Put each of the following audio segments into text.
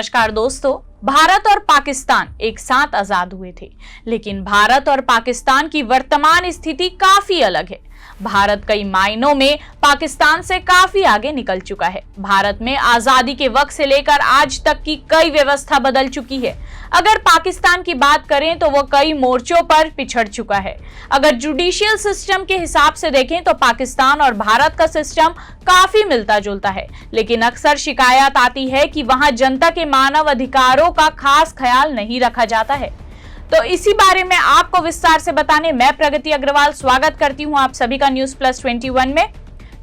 नमस्कार दोस्तों, भारत और पाकिस्तान एक साथ आजाद हुए थे, लेकिन भारत और पाकिस्तान की वर्तमान स्थिति काफी अलग है। भारत कई मायनों में पाकिस्तान से काफी आगे निकल चुका है। भारत में आजादी के वक्त से लेकर आज तक की कई व्यवस्था बदल चुकी है। अगर पाकिस्तान की बात करें तो वो कई मोर्चों पर पिछड़ चुका है। अगर जुडिशियल सिस्टम के हिसाब से देखें तो पाकिस्तान और भारत का सिस्टम काफी मिलता जुलता है, लेकिन अक्सर शिकायत आती है कि वहां जनता के मानव अधिकारों का खास ख्याल नहीं रखा जाता है। तो इसी बारे में आपको विस्तार से बताने मैं प्रगति अग्रवाल स्वागत करती हूं आप सभी का News+21 में।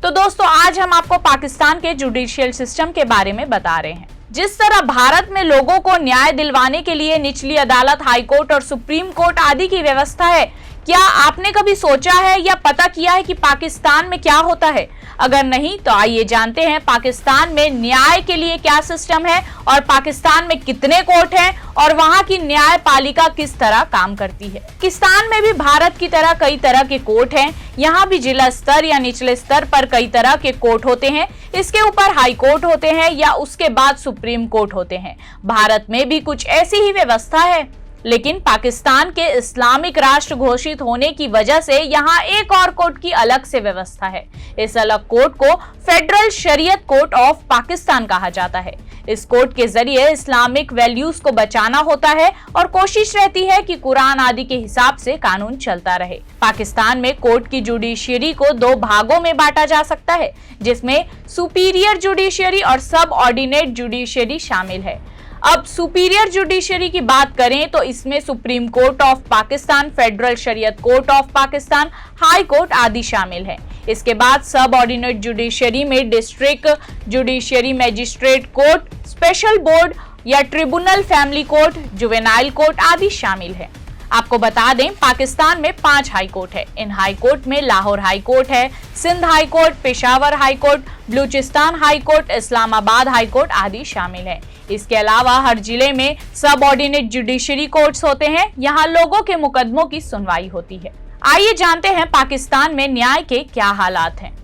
तो दोस्तों, आज हम आपको पाकिस्तान के जुडिशियल सिस्टम के बारे में बता रहे हैं। जिस तरह भारत में लोगों को न्याय दिलवाने के लिए निचली अदालत, हाई कोर्ट और सुप्रीम कोर्ट आदि की व्यवस्था है, क्या आपने कभी सोचा है या पता किया है कि पाकिस्तान में क्या होता है? अगर नहीं तो आइए जानते हैं पाकिस्तान में न्याय के लिए क्या सिस्टम है और पाकिस्तान में कितने कोर्ट हैं और वहां की न्यायपालिका किस तरह काम करती है। पाकिस्तान में भी भारत की तरह कई तरह के कोर्ट हैं। यहाँ भी जिला स्तर या निचले स्तर पर कई तरह के कोर्ट होते हैं। इसके ऊपर हाई कोर्ट होते हैं या उसके बाद सुप्रीम कोर्ट होते हैं। भारत में भी कुछ ऐसी ही व्यवस्था है, लेकिन पाकिस्तान के इस्लामिक राष्ट्र घोषित होने की वजह से यहाँ एक और कोर्ट की अलग से व्यवस्था है। इस अलग कोर्ट को federal Shariat court of Pakistan कहा जाता है। इस कोर्ट के जरिए इस्लामिक वैल्यूज को बचाना होता है और कोशिश रहती है कि कुरान आदि के हिसाब से कानून चलता रहे। पाकिस्तान में कोर्ट की जुडिशियरी को दो भागों में बांटा जा सकता है, जिसमें सुपीरियर जुडिशियरी और सब ऑर्डिनेट जुडिशियरी शामिल है। अब सुपीरियर जुडिशरी की बात करें तो इसमें supreme court of Pakistan, federal Shariat court of Pakistan, high court आदि शामिल है। इसके बाद सब ऑर्डिनेट जुडिशरी में district judiciary, magistrate court, special board या tribunal, family court, juvenile court आदि शामिल है। आपको बता दें, पाकिस्तान में 5 हाई कोर्ट है। इन हाई कोर्ट में लाहौर हाई कोर्ट है, Sindh high court, Peshawar high court, Balochistan high court, Islamabad high court आदि शामिल है। इसके अलावा हर जिले में सब ऑर्डिनेट जुडिशरी कोर्ट्स होते हैं। यहाँ लोगों के मुकदमों की सुनवाई होती है। आइए जानते हैं पाकिस्तान में न्याय के क्या हालात हैं।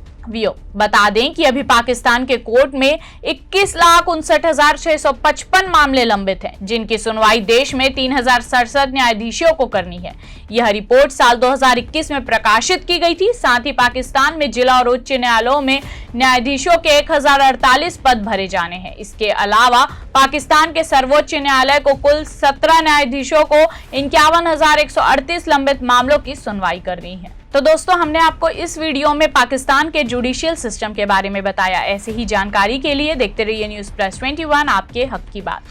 बता दें कि अभी पाकिस्तान के कोर्ट में 21,59,655 मामले लंबित हैं, जिनकी सुनवाई देश में 3,067 न्यायाधीशों को करनी है। यह रिपोर्ट साल 2021 में प्रकाशित की गई थी। साथ ही पाकिस्तान में जिला और उच्च न्यायालयों में न्यायाधीशों के 1048 पद भरे जाने हैं। इसके अलावा पाकिस्तान के सर्वोच्च न्यायालय को कुल 17 न्यायाधीशों को 51,138 लंबित मामलों की सुनवाई करनी है। तो दोस्तों, हमने आपको इस वीडियो में पाकिस्तान के जुडिशियल सिस्टम के बारे में बताया। ऐसे ही जानकारी के लिए देखते रहिए News+21, आपके हक की बात।